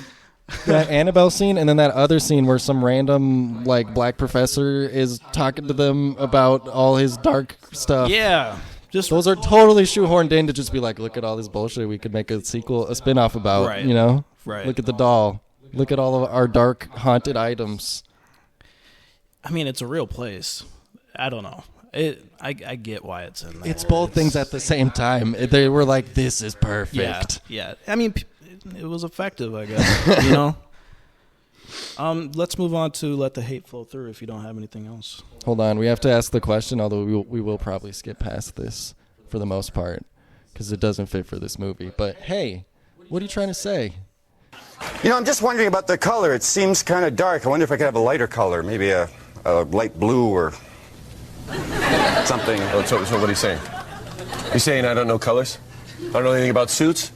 that Annabelle scene and then that other scene where some random like black professor is talking to them about all his dark stuff. Yeah. Just those are totally shoehorned in to just be like, look at all this bullshit we could make a sequel, a spin-off about, Right. you know? Right. Look at the doll. Look at all of our dark haunted items. I mean, it's a real place. I don't know. I get why it's in there. It's both things at the same time. They were like, this is perfect. Yeah. I mean, it was effective, I guess. You know. Let's move on to Let the Hate Flow Through if you don't have anything else. Hold on. We have to ask the question, although we will probably skip past this for the most part because it doesn't fit for this movie. But hey, what are you trying to say? You know, I'm just wondering about the color. It seems kind of dark. I wonder if I could have a lighter color, maybe a light blue or something. So what are you saying? You saying I don't know colors? I don't know anything about suits?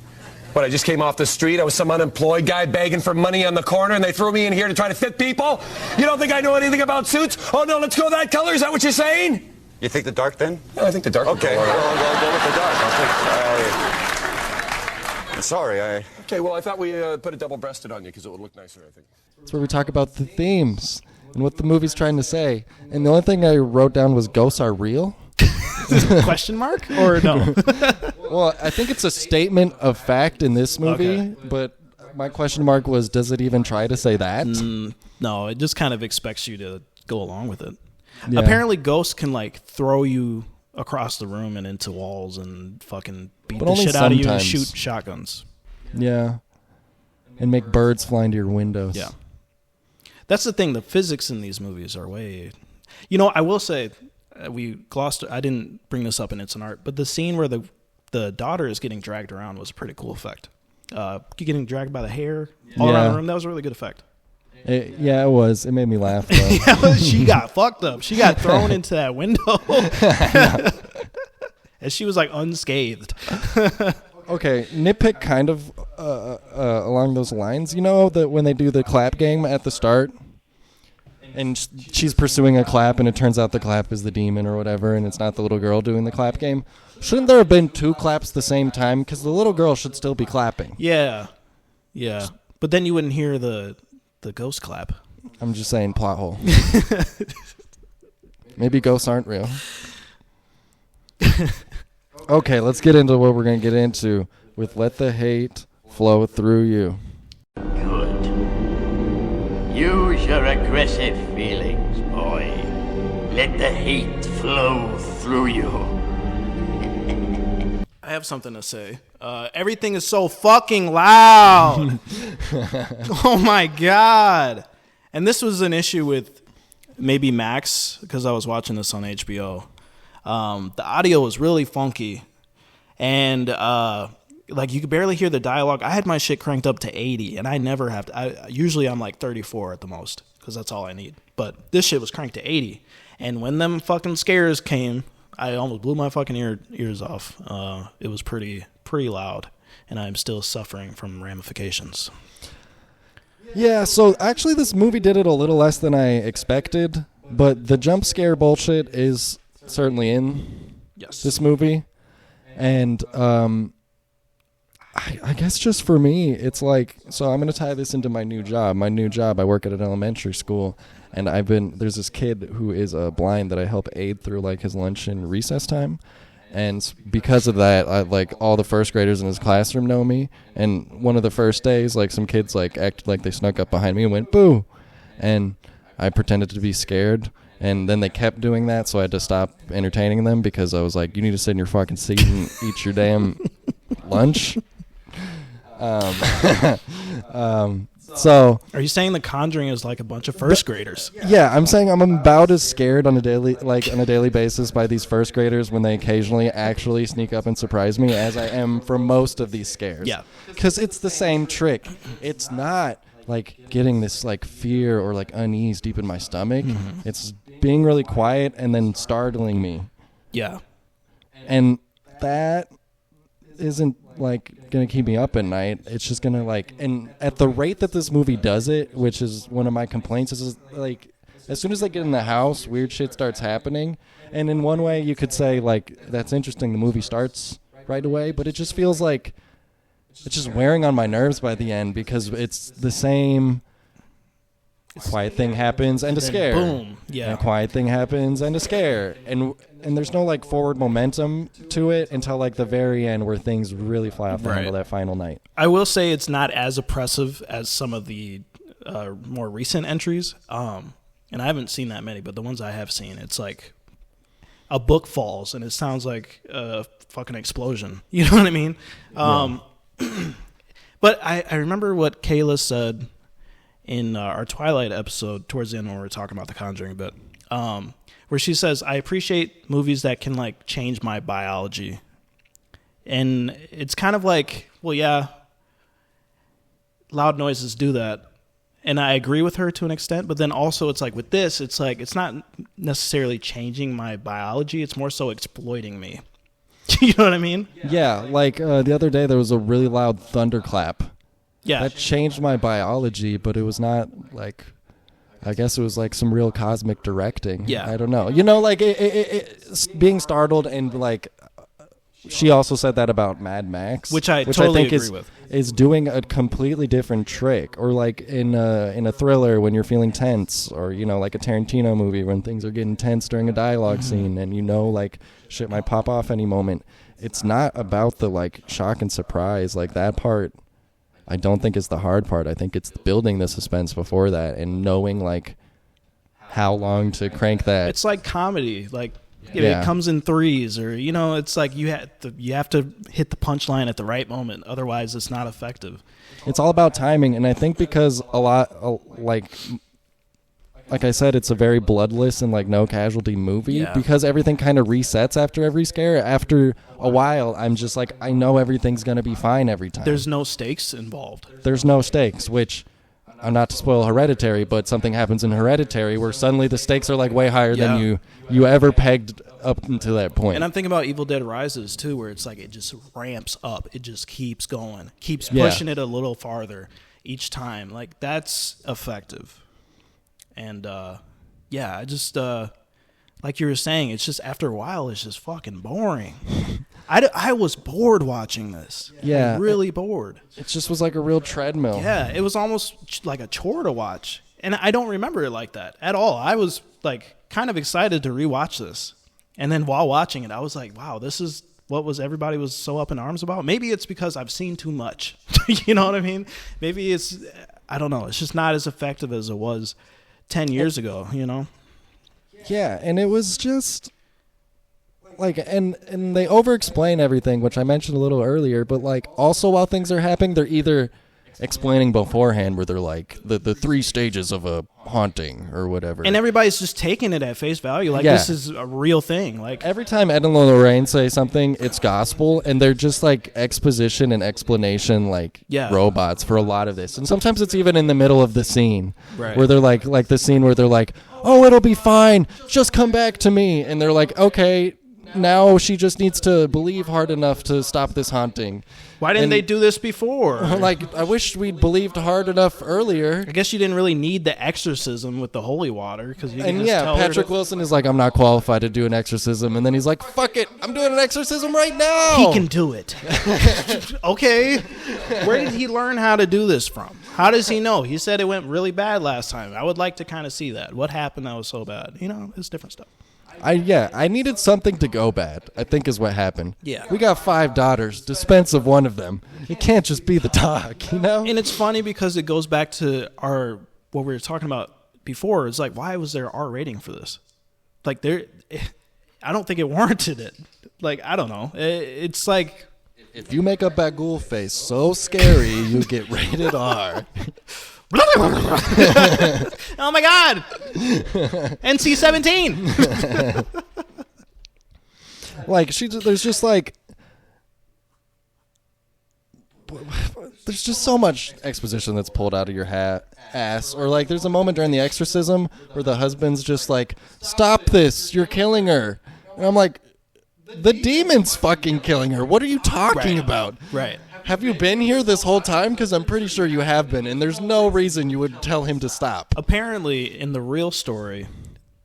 What, I just came off the street, I was some unemployed guy begging for money on the corner, and they threw me in here to try to fit people? You don't think I know anything about suits? Oh, no, let's go that color? Is that what you're saying? You think the dark then? Yeah, I think the dark. Okay, I'll go with the dark. I'm sorry, Okay, well, I thought we put a double-breasted on you because it would look nicer, I think. That's where we talk about the themes and what the movie's trying to say. And the only thing I wrote down was ghosts are real. Question mark or no? Well, I think it's a statement of fact in this movie, but my question mark was, does it even try to say that? No, it just kind of expects you to go along with it. Yeah. Apparently, ghosts can like throw you across the room and into walls and fucking beat But the only shit out of you and sometimes. shoot shotguns. Yeah. And make birds fly into your windows. Yeah. That's the thing. The physics in these movies are way... You know, I will say, we glossed... I didn't bring this up in It's an Art, but the scene where the daughter is getting dragged around was a pretty cool effect. Getting dragged by the hair all around the room, that was a really good effect. It was. It made me laugh, though. She got fucked up. She got thrown into that window. And she was like unscathed. Okay, nitpick kind of along those lines. You know that when they do the clap game at the start, and she's pursuing a clap, and it turns out the clap is the demon or whatever, and it's not the little girl doing the clap game. Shouldn't there have been two claps the same time? Because the little girl should still be clapping. Yeah. But then you wouldn't hear the ghost clap. I'm just saying, plot hole. Maybe ghosts aren't real. Okay, let's get into what we're going to get into with Let the Hate Flow Through You. Good. Use your aggressive feelings, boy. Let the hate flow through you. I have something to say. Everything is so fucking loud. Oh my God. And this was an issue with maybe Max, because I was watching this on HBO. The audio was really funky, and like you could barely hear the dialogue. I had my shit cranked up to 80, and I never have to. Usually I'm like 34 at the most, because that's all I need. But this shit was cranked to 80, and when them fucking scares came, I almost blew my fucking ears off. It was pretty loud, and I'm still suffering from ramifications. Yeah, so actually this movie did it a little less than I expected, but the jump scare bullshit is certainly in this movie. And I guess just for me, it's like, so I'm going to tie this into my new job. My new job, I work at an elementary school, and there's this kid who is blind that I help aid through like his lunch and recess time. And because of that, like all the first graders in his classroom know me. And one of the first days, like some kids like acted like they snuck up behind me and went boo, and I pretended to be scared. And then they kept doing that, so I had to stop entertaining them because I was like, you need to sit in your fucking seat and eat your damn lunch. So are you saying The Conjuring is like a bunch of first graders? Yeah, I'm saying I'm about as scared on a daily basis by these first graders when they occasionally actually sneak up and surprise me as I am for most of these scares. Yeah. Because it's the same trick. It's not like getting this like fear or like unease deep in my stomach. Mm-hmm. It's being really quiet and then startling me. Yeah. And that isn't like gonna keep me up at night. It's just gonna like, and at the rate that this movie does it, which is one of my complaints, is like as soon as they get in the house, weird shit starts happening. And in one way you could say like that's interesting, the movie starts right away, but it just feels like it's just wearing on my nerves by the end, because it's the same quiet thing happens and a scare. Boom. Yeah. And a quiet thing happens and a scare. And there's no like forward momentum to it until like the very end, where things really fly off the handle that final night. I will say it's not as oppressive as some of the more recent entries. And I haven't seen that many, but the ones I have seen, it's like a book falls and it sounds like a fucking explosion. You know what I mean? But I remember what Kayla said in our Twilight episode towards the end when we were talking about The Conjuring, but where she says, I appreciate movies that can like change my biology. And it's kind of like, well, yeah, loud noises do that. And I agree with her to an extent, but then also it's like with this, it's like it's not necessarily changing my biology. It's more so exploiting me. You know what I mean? Yeah, like the other day there was a really loud thunderclap. Yeah. That changed my biology, but it was not like, I guess it was like some real cosmic directing. Yeah. I don't know. You know, like being startled, and like she also said that about Mad Max, which I totally think agree with. Is doing a completely different trick. Or like in a thriller when you're feeling tense, or you know, like a Tarantino movie when things are getting tense during a dialogue scene, and you know, like shit might pop off any moment. It's not about the like shock and surprise. Like that part, I don't think is the hard part. I think it's building the suspense before that and knowing like how long to crank that. It's like comedy, like. It comes in threes, or you know, it's like you have to hit the punchline at the right moment, otherwise it's not effective. It's all about timing, and I think because like I said, it's a very bloodless and like no casualty movie, because everything kind of resets after every scare. After a while, I'm just like, I know everything's gonna be fine every time. There's no stakes involved. There's no stakes, which. Not to spoil Hereditary, but something happens in Hereditary where suddenly the stakes are like way higher than you ever pegged up until that point. And I'm thinking about Evil Dead Rises too, where it's like it just ramps up, it just keeps going, keeps pushing it a little farther each time. Like that's effective. And I just like you were saying, it's just after a while, it's just fucking boring. I was bored watching this. Yeah. Like, really bored. It just was like a real treadmill. Yeah, it was almost like a chore to watch. And I don't remember it like that at all. I was like kind of excited to rewatch this. And then while watching it, I was like, wow, this is what everybody was so up in arms about. Maybe it's because I've seen too much. You know what I mean? Maybe it's, I don't know. It's just not as effective as it was 10 years ago, you know? Yeah, and it was just like, and they over-explain everything, which I mentioned a little earlier, but like also while things are happening, they're either explaining beforehand where they're like the 3 stages of a haunting or whatever. And everybody's just taking it at face value. Like this is a real thing. Like every time Ed and Lorraine say something, it's gospel, and they're just like exposition and explanation like robots for a lot of this. And sometimes it's even in the middle of the scene where they're like the scene where they're like, oh, it'll be fine. Just come back to me. And they're like, okay, now she just needs to believe hard enough to stop this haunting. Why didn't they do this before? Like, I wish we'd believed hard enough earlier. I guess you didn't really need the exorcism with the holy water, because you can just tell Patrick Wilson is like, I'm not qualified to do an exorcism, and then he's like, fuck it, I'm doing an exorcism right now. He can do it. Okay, where did he learn how to do this from? How does he know? He said it went really bad last time. I would like to kind of see that. What happened that was so bad? You know, it's different stuff. I needed something to go bad, I think is what happened. Yeah. We got 5 daughters. Dispense of one of them. It can't just be the dog, you know? And it's funny because it goes back to what we were talking about before. It's like, why was there R rating for this? Like, I don't think it warranted it. Like, I don't know. It's like... If you make a Bagul face so scary, you get rated R. Oh my God! NC-17. Like there's just like there's just so much exposition that's pulled out of your ass. Or like there's a moment during the exorcism where the husband's just like, stop this, you're killing her. And I'm like, the demon's fucking killing her. What are you talking about? Right. Have you been here this whole time? Because I'm pretty sure you have been, and there's no reason you would tell him to stop. Apparently, in the real story,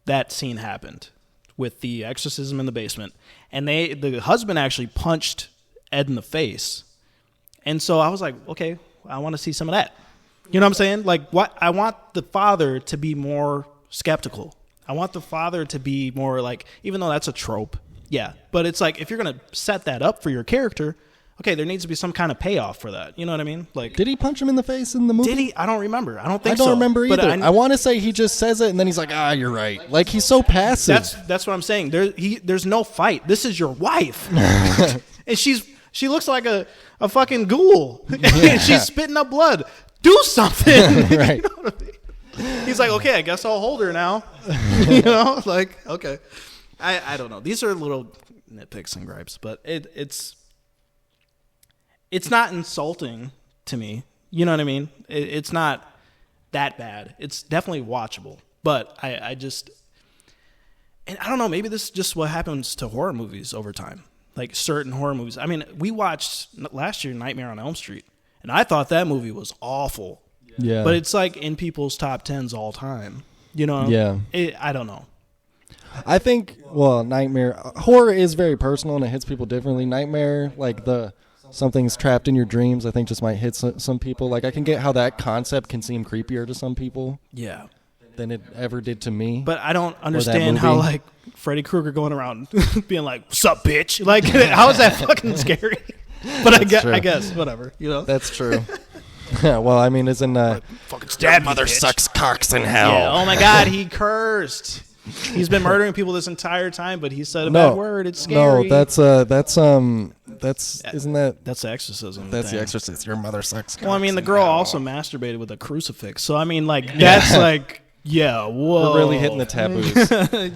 that scene happened with the exorcism in the basement, and the husband actually punched Ed in the face. And so I was like, okay, I want to see some of that. You know what I'm saying? Like, what I want the father to be more skeptical. I want the father to be more like, even though that's a trope, yeah. But it's like, if you're going to set that up for your character, okay, there needs to be some kind of payoff for that. You know what I mean? Like, did he punch him in the face in the movie? Did he? I don't remember. I don't think so. I don't remember either. But I want to say he just says it, and then he's like, you're right. Like, he's so passive. That's what I'm saying. There's no fight. This is your wife. And she looks like a fucking ghoul. And she's spitting up blood. Do something. Right. You know what I mean? He's like, okay, I guess I'll hold her now. You know, like, okay. I don't know. These are little nitpicks and gripes, but it's not insulting to me. You know what I mean? It's not that bad. It's definitely watchable. But I just, and I don't know, maybe this is just what happens to horror movies over time. Like certain horror movies. I mean, we watched last year Nightmare on Elm Street, and I thought that movie was awful. Yeah. But it's like in people's top 10s all time. You know? Yeah. I don't know. I think, Nightmare, horror is very personal and it hits people differently. Nightmare, like something's trapped in your dreams, I think just might hit some people. Like, I can get how that concept can seem creepier to some people. Yeah. Than it ever did to me. But I don't understand how, like, Freddy Krueger going around being like, "What's up, bitch?" Like, how is that fucking scary? But I guess, whatever, you know? That's true. Well, I mean, isn't fucking stab your mother bitch. sucks cocks in hell. Yeah, oh my God, he cursed. He's been murdering people this entire time, but he said a bad word. It's scary. No, that's isn't that? That's the exorcism. That's thing. the exorcist. Your mother sucks. Well, I mean, the girl also masturbated with a crucifix, so I mean, like, that's like, yeah, whoa, we're really hitting the taboos.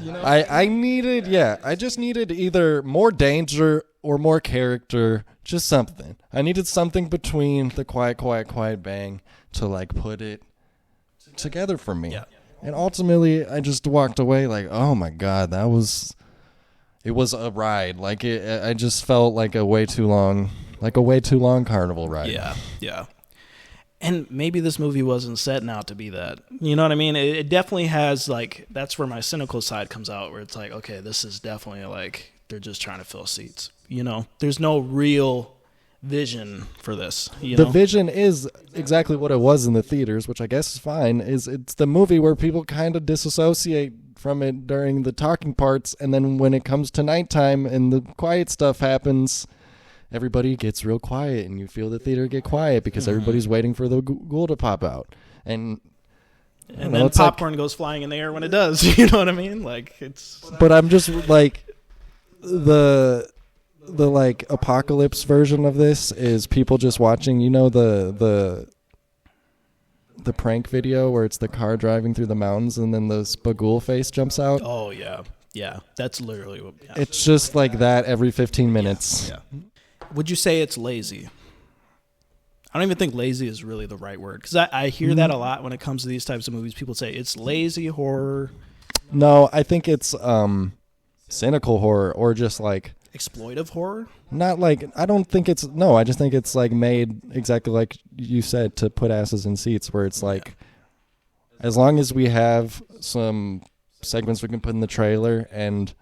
You know? I just needed either more danger or more character, just something. I needed something between the quiet bang to like put it together for me. Yeah. And ultimately, I just walked away like, oh my God, it was a ride. Like I just felt like a way too long carnival ride. Yeah. And maybe this movie wasn't setting out to be that. You know what I mean? It definitely has, like, that's where my cynical side comes out, where it's like, okay, this is definitely like they're just trying to fill seats. You know, there's no real vision for this. You know? The vision is exactly what it was in the theaters, which I guess is fine. It's the movie where people kind of disassociate from it during the talking parts, and then when it comes to nighttime and the quiet stuff happens, everybody gets real quiet, and you feel the theater get quiet because everybody's waiting for the ghoul to pop out, and then popcorn goes flying in the air when it does. You know what I mean? Like, it's. But I'm just like the like apocalypse version of this is people just watching, you know, the prank video where it's the car driving through the mountains and then the spagool face jumps out. Oh yeah, that's literally what. Yeah. It's just like that every 15 minutes. Yeah. Would you say it's lazy? I don't even think lazy is really the right word, because I hear that a lot when it comes to these types of movies. People say it's lazy horror. No, I think it's cynical horror, or just like exploitive horror. Not like, I don't think it's, no, I just think it's like made exactly like you said, to put asses in seats, where it's like, as long as we have some segments we can put in the trailer and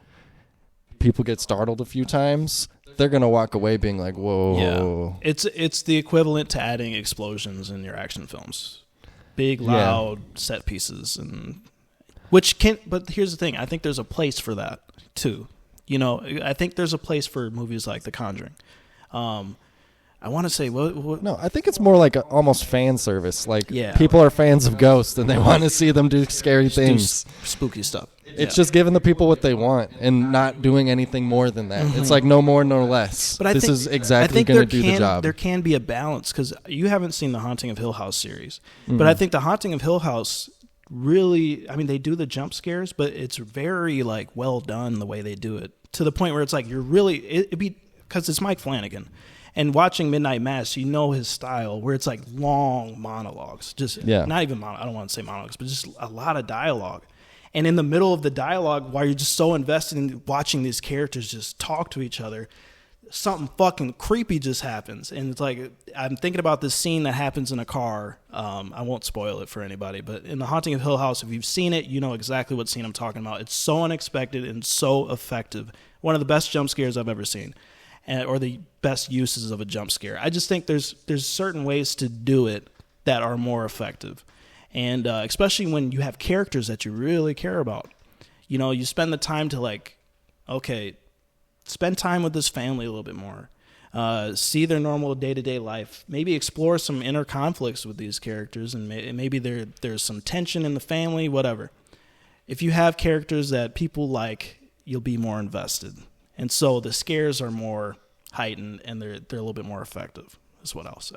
people get startled a few times, they're gonna walk away being like, whoa. Yeah. It's the equivalent to adding explosions in your action films. Big, loud set pieces, and but here's the thing, I think there's a place for that too. You know, I think there's a place for movies like The Conjuring. I want to say what? No, I think it's more like almost fan service. Like, yeah, people are fans of ghosts and they want to see them do scary things, spooky stuff. It's just giving the people what they want and not doing anything more than that. It's like no more, no less. But this is exactly going to do the job. There can be a balance, because you haven't seen the Haunting of Hill House series, but I think the Haunting of Hill House really, I mean, they do the jump scares, but it's very like well done the way they do it, to the point where it's like you're really it'd be, because it's Mike Flanagan, And watching Midnight Mass, you know his style, where it's like long monologues. Just not even I don't want to say monologues, but just a lot of dialogue. And in the middle of the dialogue, while you're just so invested in watching these characters just talk to each other, something fucking creepy just happens. And it's like, I'm thinking about this scene that happens in a car. I won't spoil it for anybody, but in The Haunting of Hill House, if you've seen it, you know exactly what scene I'm talking about. It's so unexpected and so effective. One of the best jump scares I've ever seen, or the best uses of a jump scare. I just think there's certain ways to do it that are more effective. And especially when you have characters that you really care about. You know, you spend the time to like, okay, spend time with this family a little bit more. See their normal day-to-day life. Maybe explore some inner conflicts with these characters, and maybe there's some tension in the family, whatever. If you have characters that people like, you'll be more invested. And so the scares are more heightened, and they're a little bit more effective, is what I'll say.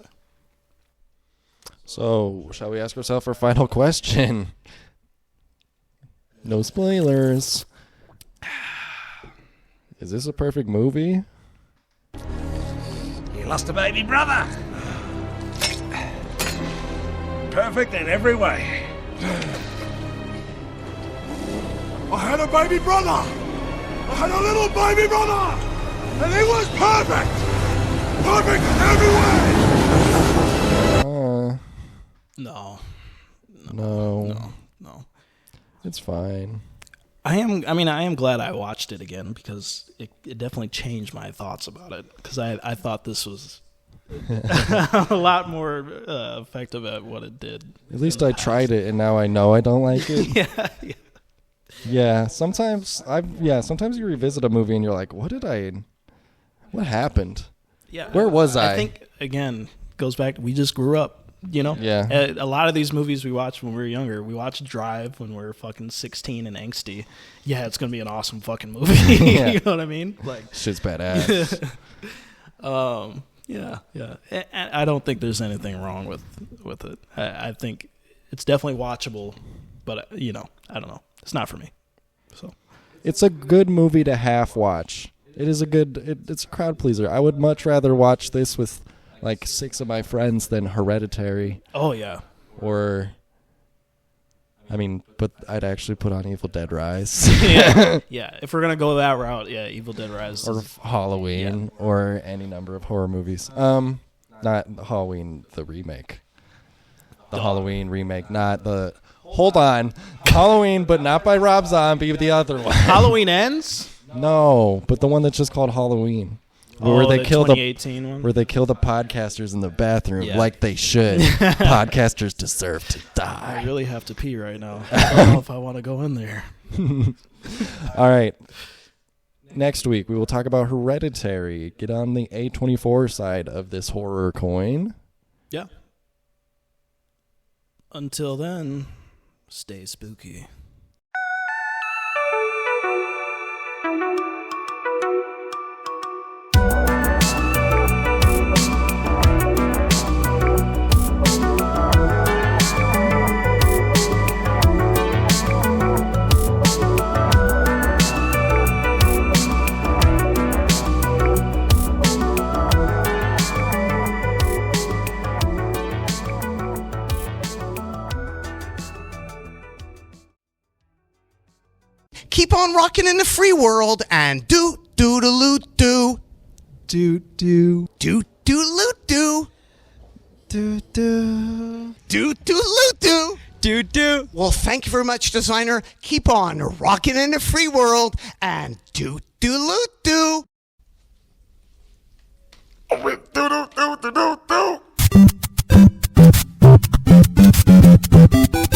So, shall we ask ourselves our final question? No spoilers. Is this a perfect movie? You lost a baby brother. Perfect in every way. I had a baby brother. I had a little baby brother. And he was perfect. Perfect in every way. No. It's fine. I am glad I watched it again, because it definitely changed my thoughts about it, because I thought this was a lot more effective at what it did. At least I tried it, and now I know I don't like it. Yeah. Sometimes you revisit a movie and you're like, what happened? Yeah. Where was I? I think, again, goes back, we just grew up. You know, a lot of these movies we watched when we were younger, we watched Drive when we were fucking 16 and angsty. Yeah, it's gonna be an awesome fucking movie. You know what I mean? Like, shit's badass. Yeah. And I don't think there's anything wrong with it. I think it's definitely watchable, but I don't know. It's not for me. So, it's a good movie to half watch. It's a crowd pleaser. I would much rather watch this with like 6 of my friends than Hereditary. Oh, yeah. But I'd actually put on Evil Dead Rise. Yeah, if we're going to go that route, Evil Dead Rise. Or Halloween, or any number of horror movies. Not Halloween, the remake. The Halloween remake, not the... Hold on. Halloween, but not by Rob Zombie, but the other one. Halloween Ends? No, but the one that's just called Halloween. Where they kill 2018 one? Where they kill the podcasters in the bathroom like they should. Podcasters deserve to die. I really have to pee right now. I don't know if I want to go in there. All right. Next week, we will talk about Hereditary. Get on the A24 side of this horror coin. Yeah. Until then, stay spooky. Keep on rocking in the free world and do do do do do do do do do do do do do do do do. Well, thank you very much, designer. Keep on rocking in the free world and do do do do.